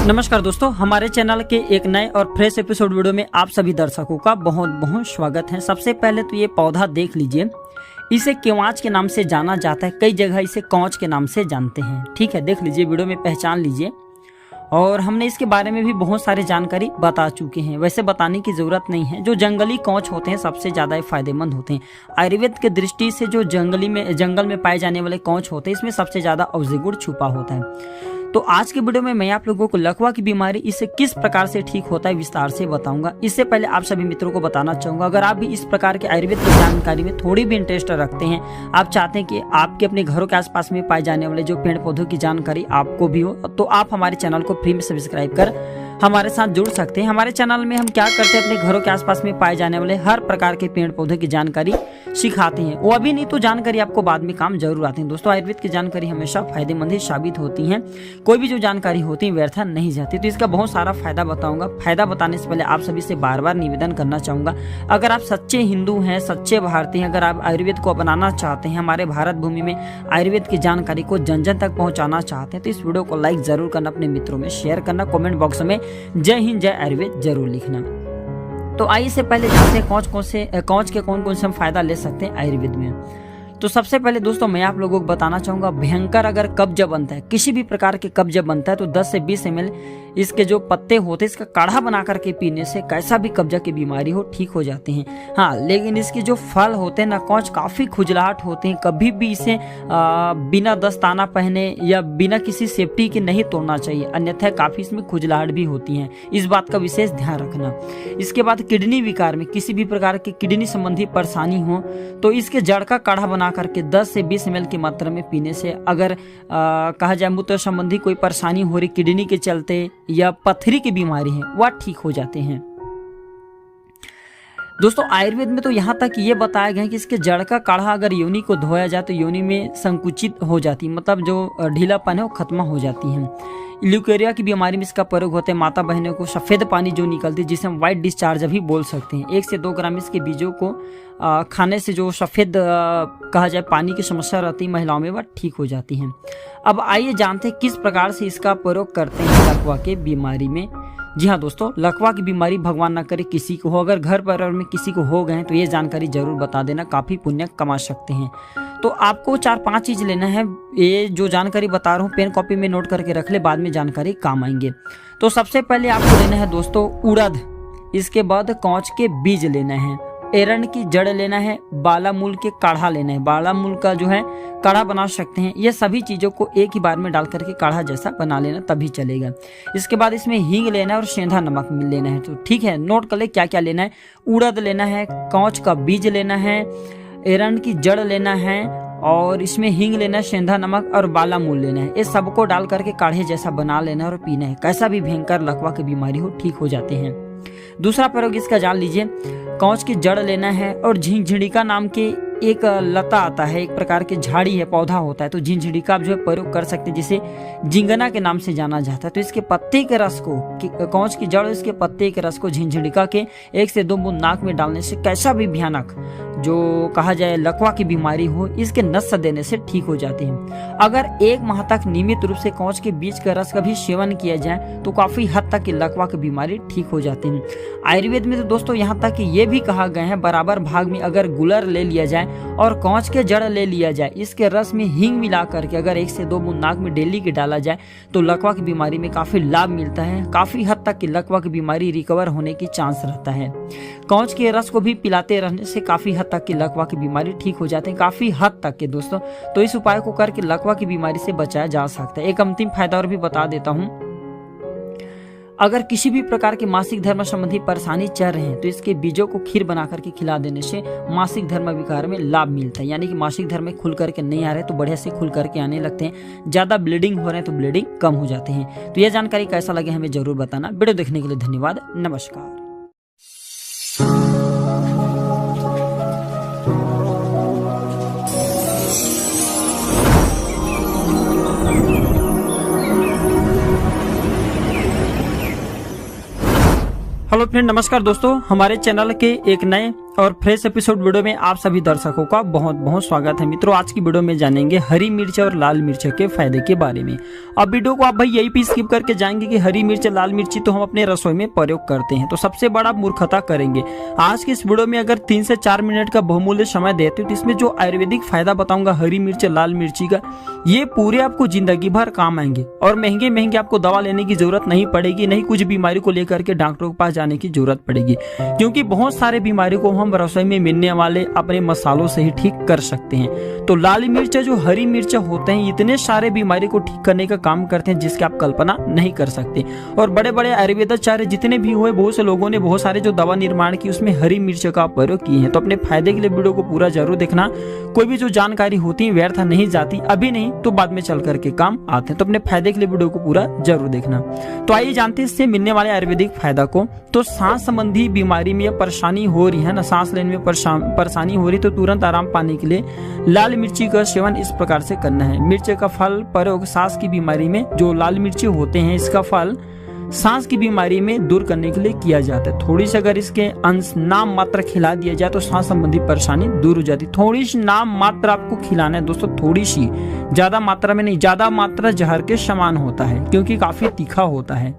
नमस्कार दोस्तों, हमारे चैनल के एक नए और फ्रेश एपिसोड वीडियो में आप सभी दर्शकों का बहुत बहुत स्वागत है। सबसे पहले तो ये पौधा देख लीजिए, इसे केवाच के नाम से जाना जाता है, कई जगह इसे कौच के नाम से जानते हैं। ठीक है, देख लीजिए, वीडियो में पहचान लीजिए। और हमने इसके बारे में भी बहुत सारी जानकारी बता चुके हैं, वैसे बताने की ज़रूरत नहीं है। जो जंगली कौच होते हैं सबसे ज़्यादा फायदेमंद होते हैं। आयुर्वेद के दृष्टि से जो जंगल में पाए जाने वाले कौच होते हैं, इसमें सबसे ज़्यादा औषधि गुण छुपा होता है। तो आज के वीडियो में मैं आप लोगों को लकवा की बीमारी इससे किस प्रकार से ठीक होता है विस्तार से बताऊंगा। इससे पहले आप सभी मित्रों को बताना चाहूंगा, अगर आप भी इस प्रकार के आयुर्वेद की जानकारी में थोड़ी भी इंटरेस्ट रखते हैं, आप चाहते हैं कि आपके अपने घरों के आसपास में पाए जाने वाले जो पेड़ पौधों की जानकारी आपको भी हो, तो आप हमारे चैनल को फ्री में सब्सक्राइब कर हमारे साथ जुड़ सकते हैं। हमारे चैनल में हम क्या करते हैं, अपने घरों के आसपास में पाए जाने वाले हर प्रकार के पेड़ पौधों की जानकारी सिखाते हैं। वो अभी नहीं तो जानकारी आपको बाद में काम जरूर आती है। दोस्तों, आयुर्वेद की जानकारी हमेशा फायदेमंद ही साबित होती है, कोई भी जो जानकारी होती है व्यर्थ नहीं जाती। तो इसका बहुत सारा फायदा बताऊंगा। फायदा बताने से पहले आप सभी से बार बार निवेदन करना चाहूंगा, अगर आप सच्चे हिंदू हैं, सच्चे भारतीय हैं, अगर आप आयुर्वेद को अपनाना चाहते हैं, हमारे भारत भूमि में आयुर्वेद की जानकारी को जन जन तक पहुंचाना चाहते हैं, तो इस वीडियो को लाइक जरूर करना, अपने मित्रों में शेयर करना, कमेंट बॉक्स में जय हिंद जय आयुर्वेद जरूर लिखना। तो आइए से पहले जानते हैं कौच के कौन कौन से हम फायदा ले सकते हैं आयुर्वेद में। तो सबसे पहले दोस्तों मैं आप लोगों को बताना चाहूंगा, भयंकर अगर कब्ज बनता है, किसी भी प्रकार के कब्ज बनता है, तो 10 से 20 ml इसके जो पत्ते होते हैं, इसका काढ़ा बना करके पीने से कैसा भी कब्जा की बीमारी हो ठीक हो जाते हैं। हाँ, लेकिन इसके जो फल होते हैं ना कौच, काफी खुजलाहट होते हैं। कभी भी इसे बिना दस्ताना पहने या बिना किसी सेफ्टी के नहीं तोड़ना चाहिए, अन्यथा काफी इसमें खुजलाहट भी होती है। इस बात का विशेष ध्यान रखना। इसके बाद किडनी विकार में, किसी भी प्रकार की किडनी संबंधी परेशानी हो, तो इसके जड़ का काढ़ा बना करके 10 से 20 ml की मात्रा में पीने से, अगर कहा जाए मूत्र संबंधी कोई परेशानी हो रही किडनी के चलते या पथरी की बीमारी है, वह ठीक हो जाते हैं। दोस्तों, आयुर्वेद में तो यहाँ तक ये बताया गया है कि इसके जड़ का काढ़ा अगर योनि को धोया जाए तो योनि में संकुचित हो जाती, मतलब जो ढीलापन है वो खत्म हो जाती है। ल्यूकेरिया की बीमारी में इसका प्रयोग होता है। माता बहनों को सफेद पानी जो निकलती है, जिसे हम व्हाइट डिस्चार्ज भी बोल सकते हैं, 1 से 2 ग्राम इसके बीजों को खाने से जो सफेद कहा जाए पानी की समस्या रहती है महिलाओं में, वह ठीक हो जाती है। अब आइए जानते हैं किस प्रकार से इसका प्रयोग करते हैं लकवा के बीमारी में। जी हाँ दोस्तों, लकवा की बीमारी भगवान ना करे किसी को हो, अगर घर परिवार में किसी को हो गए तो ये जानकारी जरूर बता देना, काफी पुण्य कमा सकते हैं। तो आपको 4-5 चीज लेना है। ये जो जानकारी बता रहा हूँ पेन कॉपी में नोट करके रख ले, बाद में जानकारी काम आएंगे। तो सबसे पहले आपको लेना है दोस्तों उड़द, इसके बाद कौच के बीज लेना है, एरंड की जड़ लेना है, बालामूल के काढ़ा लेना है, बालामूल का जो है काढ़ा बना सकते हैं। ये सभी चीजों को एक ही बार में डाल करके काढ़ा जैसा बना लेना, तभी चलेगा। इसके बाद इसमें हींग लेना है और सेंधा नमक लेना है। तो ठीक है, नोट कर ले क्या क्या लेना है। उड़द लेना है, कौच का बीज लेना है, एरंड की जड़ लेना है, और इसमें हींग लेना है, सेंधा नमक और बालामूल लेना है। ये सबको डाल करके काढ़े जैसा बना लेना है और पीना है। कैसा भी भयंकर लकवा की बीमारी हो ठीक हो जाते हैं। दूसरा प्रयोग इसका जान लीजिए, कौच की जड़ लेना है और झिंझिड़िका नाम के एक लता आता है, एक प्रकार के झाड़ी है, पौधा होता है, तो झिंझिड़िका आप जो है प्रयोग कर सकते हैं, जिसे जिंगना के नाम से जाना जाता है। तो इसके पत्ते के रस को, कौच की जड़, इसके पत्ते के रस को झिंझिड़िका के 1 से 2 बूंद नाक में डालने से कैसा भी भयानक जो कहा जाए लकवा की बीमारी हो, इसके नस देने से ठीक हो जाती है। अगर 1 माह तक नियमित रूप से कौच के बीज का रस का भी सेवन किया जाए तो काफी हद तक लकवा की बीमारी ठीक हो जाती है। आयुर्वेद में तो दोस्तों यहाँ तक कि ये भी कहा गया है, बराबर भाग में अगर गुलर ले लिया जाए और कौच के जड़ ले लिया जाए, इसके रस में हींग मिला करके अगर 1 से 2 बूंद नाक में डेली के डाला जाए तो लकवा की बीमारी में काफी लाभ मिलता है। काफी हद तक की लकवा की बीमारी रिकवर होने की चांस रहता है। कौच के रस को भी पिलाते रहने से काफी हद तक की लकवा की बीमारी ठीक हो जाते हैं, काफी हद तक के दोस्तों। तो इस उपाय को करके लकवा की बीमारी से बचाया जा सकता है। एक अंतिम फायदा और भी बता देता हूँ, अगर किसी भी प्रकार के मासिक धर्म संबंधी परेशानी चल रहे हैं तो इसके बीजों को खीर बना करके खिला देने से मासिक धर्म विकार में लाभ मिलता है। यानी कि मासिक धर्म में खुल करके नहीं आ रहे तो बढ़िया से खुल करके आने लगते हैं, ज्यादा ब्लीडिंग हो रहे हैं तो ब्लीडिंग कम हो जाते हैं। तो यह जानकारी कैसा लगे हमें जरूर बताना। वीडियो देखने के लिए धन्यवाद, नमस्कार। हेलो फ्रेंड, नमस्कार दोस्तों, हमारे चैनल के एक नए और फ्रेश एपिसोड वीडियो में आप सभी दर्शकों का बहुत बहुत स्वागत है। मित्रों, आज की वीडियो में जानेंगे हरी मिर्च और लाल मिर्च के फायदे के बारे में। अब वीडियो को आप भाई यही भी स्किप करके जाएंगे कि हरी मिर्च लाल मिर्ची तो हम अपने रसोई में प्रयोग करते हैं, तो सबसे बड़ा मूर्खता करेंगे। आज की इस वीडियो में अगर 3 से 4 मिनट का बहुमूल्य समय देते हो तो इसमें जो आयुर्वेदिक फायदा बताऊंगा हरी मिर्च लाल मिर्ची का, ये पूरे आपको जिंदगी भर काम आएंगे और महंगे महंगे आपको दवा लेने की जरूरत नहीं पड़ेगी, नहीं कुछ बीमारी को लेकर के डॉक्टरों के पास जाने की जरूरत पड़ेगी, क्योंकि बहुत सारे बीमारी को हम रसोई में मिलने वाले अपने मसालों से ही ठीक कर सकते हैं। तो लाल मिर्च जो हरी मिर्च होते हैं इतने सारे बीमारी को ठीक करने का काम करते हैं जिसकी आप कल्पना नहीं कर सकते। और बड़े बड़े आयुर्वेदाचार्य जितने भी हुए, बहुत से लोगों ने बहुत सारे जो दवा निर्माण की उसमें हरी मिर्च का प्रयोग किए हैं। तो अपने फायदे के लिए वीडियो को पूरा जरूर देखना। कोई भी जो जानकारी होती है व्यर्थ नहीं जाती, अभी नहीं तो बाद में चल करके काम आते हैं। तो अपने फायदे के लिए वीडियो को पूरा जरूर देखना। तो आइए जानते हैं इससे मिलने वाले आयुर्वेदिक फायदा को। तो सांस संबंधी बीमारी में परेशानी हो रही है ना, सांस लेने में परेशानी हो रही, तो तुरंत आराम पाने के लिए लाल मिर्ची का सेवन इस प्रकार से करना है। मिर्च का फल प्रयोग सांस की बीमारी में, जो लाल मिर्ची होते हैं इसका फल सांस की बीमारी में दूर करने के लिए किया जाता है। थोड़ी सी अगर इसके अंश नाम मात्र खिला दिया जाए तो सांस संबंधी परेशानी दूर हो जाती है। थोड़ी सी नाम मात्र आपको खिलाना है दोस्तों, थोड़ी सी, ज्यादा मात्रा में नहीं। ज्यादा मात्रा जहर के समान होता है क्योंकि काफी तीखा होता है।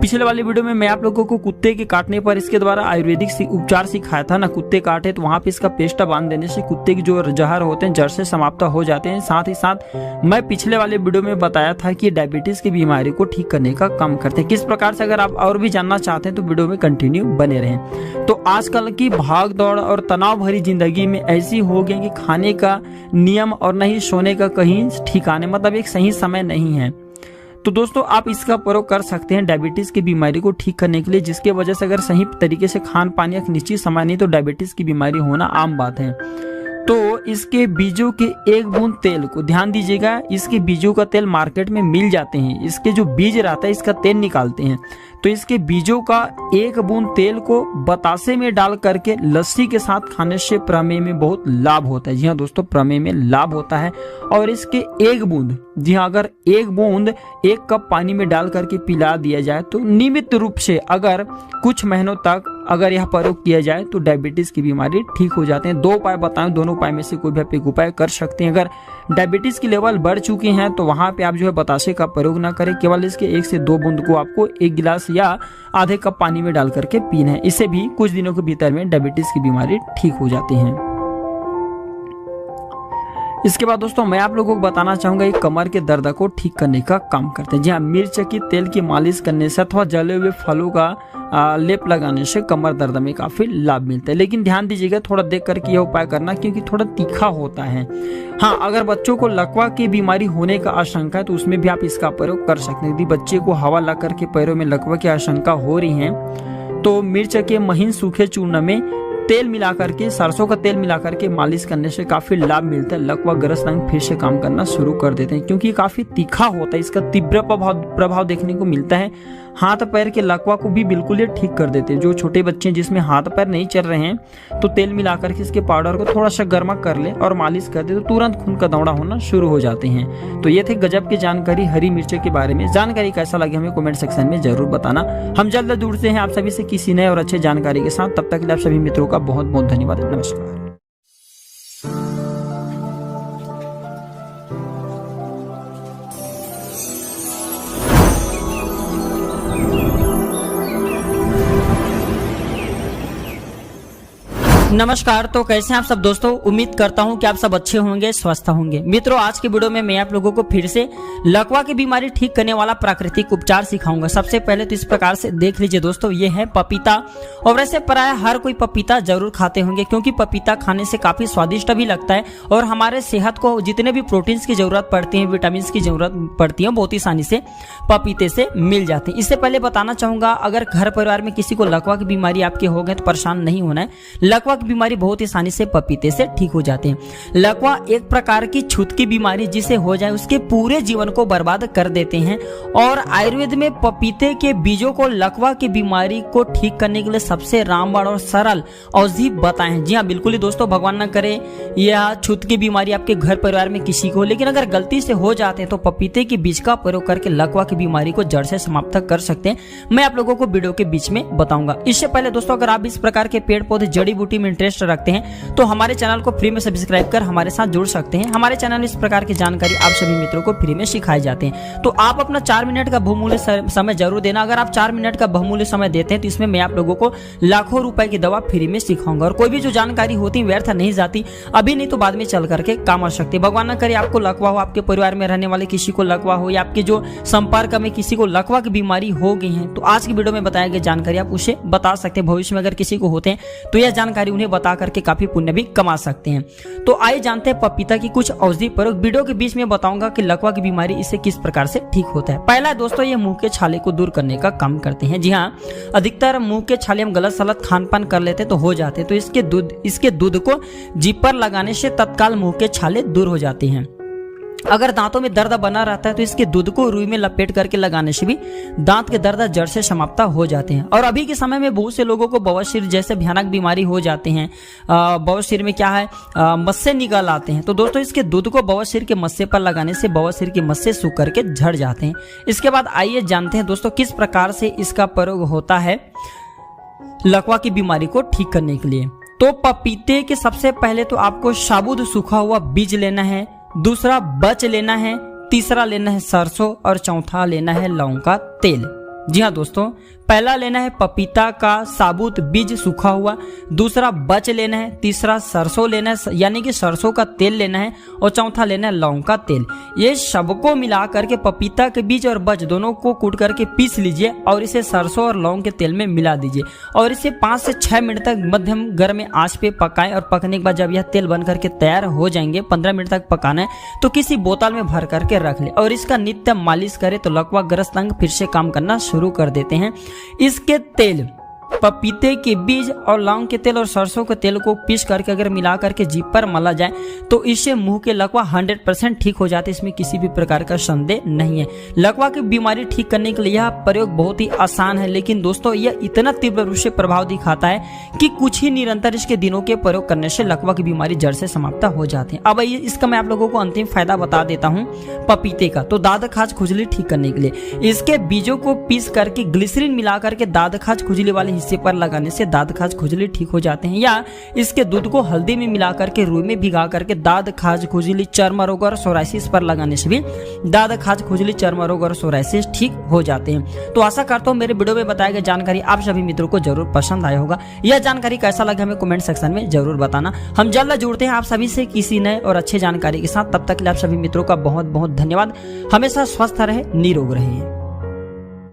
पिछले वाले वीडियो में मैं आप लोगों को कुत्ते के काटने पर इसके द्वारा आयुर्वेदिक उपचार सिखाया था ना। कुत्ते काटे तो वहां पे इसका पेस्ट बांध देने से कुत्ते के जो जहर होते हैं जड़ से समाप्त हो जाते हैं। साथ ही साथ मैं पिछले वाले वीडियो में बताया था कि डायबिटीज की बीमारी को ठीक करने का काम करते हैं। किस प्रकार से, अगर आप और भी जानना चाहते हैं तो वीडियो में कंटिन्यू बने रहें। तो आजकल की भाग दौड़ और तनाव भरी जिंदगी में ऐसी हो गई कि खाने का नियम और नहीं सोने का कहीं ठिकाने, मतलब एक सही समय नहीं है। तो दोस्तों आप इसका प्रयोग कर सकते हैं डायबिटीज की बीमारी को ठीक करने के लिए, जिसके वजह से अगर सही तरीके से खान पान या निश्चित समय नहीं तो डायबिटीज की बीमारी होना आम बात है। तो इसके बीजों के एक बूंद तेल को ध्यान दीजिएगा, इसके बीजों का तेल मार्केट में मिल जाते हैं। इसके जो बीज रहता है इसका तेल निकालते हैं, तो इसके बीजों का एक बूंद तेल को बतासे में डाल करके लस्सी के साथ खाने से प्रमेह में बहुत लाभ होता है। जी हाँ दोस्तों, प्रमेह में लाभ होता है। और इसके एक बूंद, जी हाँ, अगर एक बूंद 1 कप पानी में डाल करके पिला दिया जाए तो नियमित रूप से अगर कुछ महीनों तक अगर यह प्रयोग किया जाए तो डायबिटीज की बीमारी ठीक हो जाते हैं। 2 उपाय बताएं, दोनों उपाय में से कोई भी आप एक उपाय कर सकते हैं। अगर डायबिटीज की लेवल बढ़ चुकी हैं तो वहां पे आप जो है बतासे का प्रयोग ना करें, केवल इसके 1 से 2 बूंद को आपको 1 गिलास या आधे कप पानी में डाल करके पीना है। इससे भी कुछ दिनों के भीतर में डायबिटीज की बीमारी ठीक हो जाती है। इसके बाद दोस्तों मैं आप लोगों को बताना चाहूंगा ये कमर के दर्द को ठीक करने का काम करते हैं। जी हाँ, मिर्च की तेल की मालिश करने से अथवा जले हुए फलों का लेप लगाने से कमर दर्द में काफी लाभ मिलता है। लेकिन ध्यान दीजिएगा, थोड़ा देख करके यह उपाय करना क्योंकि थोड़ा तीखा होता है। हाँ, अगर बच्चों को लकवा की बीमारी होने का आशंका है तो उसमें भी आप इसका प्रयोग कर सकते हैं। यदि बच्चे को हवा लग करके पैरों में लकवा की आशंका हो रही है तो मिर्च के महीन सूखे चूर्ण में तेल मिला करके, सरसों का तेल मिला करके मालिश करने से काफी लाभ मिलता है। लकवा ग्रस्त अंग फिर से काम करना शुरू कर देते हैं क्योंकि काफी तीखा होता है, इसका तीव्र प्रभाव देखने को मिलता है। हाथ पैर के लकवा को भी बिल्कुल ये ठीक कर देते हैं। जो छोटे बच्चे जिसमें हाथ पैर नहीं चल रहे हैं तो तेल मिला करके इसके पाउडर को थोड़ा सा गर्मा कर ले और मालिश कर दे तो तुरंत खून का दौड़ा होना शुरू हो जाते हैं। तो ये थे गजब की जानकारी हरी मिर्च के बारे में। जानकारी कैसा लगे हमें कमेंट सेक्शन में जरूर बताना। हम जल्द जुड़ते हैं आप सभी से किसी नए और अच्छे जानकारी के साथ। तब तक के लिए आप सभी मित्रों का बहुत बहुत धन्यवाद। नमस्कार। नमस्कार। तो कैसे हैं आप सब दोस्तों, उम्मीद करता हूं कि आप सब अच्छे होंगे, स्वस्थ होंगे। मित्रों आज की वीडियो में मैं आप लोगों को फिर से लकवा की बीमारी ठीक करने वाला प्राकृतिक उपचार सिखाऊंगा। सबसे पहले तो इस प्रकार से देख लीजिए दोस्तों, ये है पपीता। और वैसे प्राय हर कोई पपीता जरूर खाते होंगे क्योंकि पपीता खाने से काफी स्वादिष्ट भी लगता है और हमारे सेहत को जितने भी प्रोटीन्स की जरूरत पड़ती है, विटामिन की जरूरत पड़ती है, बहुत ही आसानी से पपीते से मिल जाती है। इससे पहले बताना चाहूंगा, अगर घर परिवार में किसी को लकवा की बीमारी आपके हो गए तो परेशान नहीं होना है। लकवा की बीमारी बहुत ही आसानी से पपीते से ठीक हो जाते हैं। लकवा एक प्रकार की छूत की बीमारी जिसे हो जाए उसके पूरे जीवन को बर्बाद कर देते हैं, और आयुर्वेद में पपीते के बीजों को लकवा की बीमारी को ठीक करने के लिए सबसे रामबाण और सरल औषधि बताए हैं। जी हाँ, बिल्कुल ही दोस्तों, भगवान ना करे यह छूत की बीमारी आपके घर परिवार में किसी को, लेकिन अगर गलती से हो जाते हैं तो पपीते के बीज का प्रयोग करके लकवा की बीमारी को जड़ से समाप्त कर सकते हैं। मैं आप लोगों को वीडियो के बीच में बताऊंगा। इससे पहले दोस्तों, अगर आप इस प्रकार के पेड़ पौधे जड़ी बूटी में इंटरेस्ट रखते हैं तो हमारे चैनल को फ्री में सब्सक्राइब कर हमारे साथ जुड़ सकते हैं। हमारे चैनल में इस प्रकार की जानकारी आप सभी मित्रों को फ्री में सिखाए जाते हैं। तो आप अपना 4 मिनट का बहुमूल्य समय जरूर देना। अगर आप 4 मिनट का बहुमूल्य समय देते हैं तो इसमें मैं आप लोगों को लाखों रुपए की दवा फ्री में सिखाऊंगा, और कोई भी जो जानकारी होती है व्यर्थ नहीं जाती, अभी नहीं तो बाद में चल करके काम आ सकती है। भगवान ना करे आपको लकवा हो, आपके परिवार में रहने वाले किसी को लकवा हो, या आपके जो संपर्क में किसी को लकवा की बीमारी हो गई है, तो आज की वीडियो में बताया गया जानकारी आप उसे बता सकते हैं। भविष्य में अगर किसी को होते हैं तो यह जानकारी उन्हें बता करके काफी पुण्य भी कमा सकते हैं। तो आइए जानते हैं पपीता की कुछ औषधि प्रयोग। वीडियो के बीच में बताऊंगा कि लकवा की बीमारी इससे किस प्रकार से ठीक होता है। पहला दोस्तों, ये मुंह के छाले को दूर करने का काम करते हैं। जी हाँ, अधिकतर मुंह के छाले हम गलत सलत खान पान कर लेते तो हो जाते, तो इसके दूध को जीभ पर लगाने से तत्काल मुंह के छाले दूर हो जाते हैं। अगर दांतों में दर्द बना रहता है तो इसके दूध को रुई में लपेट करके लगाने से भी दांत के दर्द जड़ से समाप्त हो जाते हैं। और अभी के समय में बहुत से लोगों को बवासीर जैसे भयानक बीमारी हो जाते हैं। बवासीर में क्या है, मस्से निकल आते हैं, तो दोस्तों इसके दूध को बवासीर के मस्से पर लगाने से बवासीर के मस्से सूख करके झड़ जाते हैं। इसके बाद आइए जानते हैं दोस्तों किस प्रकार से इसका प्रयोग होता है लकवा की बीमारी को ठीक करने के लिए। तो पपीते के सबसे पहले तो आपको साबुत सूखा हुआ बीज लेना है, दूसरा बच लेना है, तीसरा लेना है सरसों, और चौथा लेना है लौंग का तेल। जी हाँ दोस्तों, पहला लेना है पपीता का साबुत बीज सूखा हुआ, दूसरा बच लेना है, तीसरा सरसों लेना है यानी कि सरसों का तेल लेना है, और चौथा लेना है लौंग का तेल। ये सबको मिला करके पपीता के बीज और बच दोनों को कूट करके पीस लीजिए और इसे सरसों और लौंग के तेल में मिला दीजिए, और इसे 5 से 6 मिनट तक मध्यम गर्म आंच पे पकाएं। और पकने के बाद जब यह तेल बन करके तैयार हो जाएंगे, 15 मिनट तक पकाना है, तो किसी बोतल में भर करके रख ले और इसका नित्य मालिश करे तो लकवा ग्रस्त अंग फिर से काम करना शुरू कर देते हैं। इसके तेल, पपीते के बीज और लौंग के तेल और सरसों के तेल को पीस करके अगर मिला करके जीभ पर मला जाए तो इससे मुंह के लकवा 100% ठीक हो जाते हैं। इसमें किसी भी प्रकार का संदेह नहीं है। लकवा की बीमारी ठीक करने के लिए यह प्रयोग बहुत ही आसान है, लेकिन दोस्तों यह इतना तीव्र रूप से प्रभाव दिखाता है कि कुछ ही निरंतर इसके दिनों के प्रयोग करने से लकवा की बीमारी जड़ से समाप्त हो जाती है। अब इसका मैं आप लोगों को अंतिम फायदा बता देता हूँ पपीते का। तो दाद खाज खुजली ठीक करने के लिए इसके बीजों को पीस करके ग्लिसरीन मिला करके दाद खाज खुजली वाले हिस्से पर लगाने से दाद खाज खुजली ठीक हो जाते हैं, या इसके दूध को हल्दी में मिला करके रुई में भिगा करके दाद खाज खुजली चर्म रोग और सोराइसिस पर लगाने से भी दाद खाज खुजली चर्म रोग और सोराइसिस ठीक हो जाते हैं। तो आशा करता हूँ मेरे वीडियो में बताया गया जानकारी आप सभी मित्रों को जरूर पसंद आया होगा। यह जानकारी कैसा लगा हमें कमेंट सेक्शन में जरूर बताना। हम जल्द जुड़ते हैं आप सभी से किसी नए और अच्छे जानकारी के साथ। तब तक के लिए आप सभी मित्रों का बहुत बहुत धन्यवाद। हमेशा स्वस्थ रहे, निरोग रहे।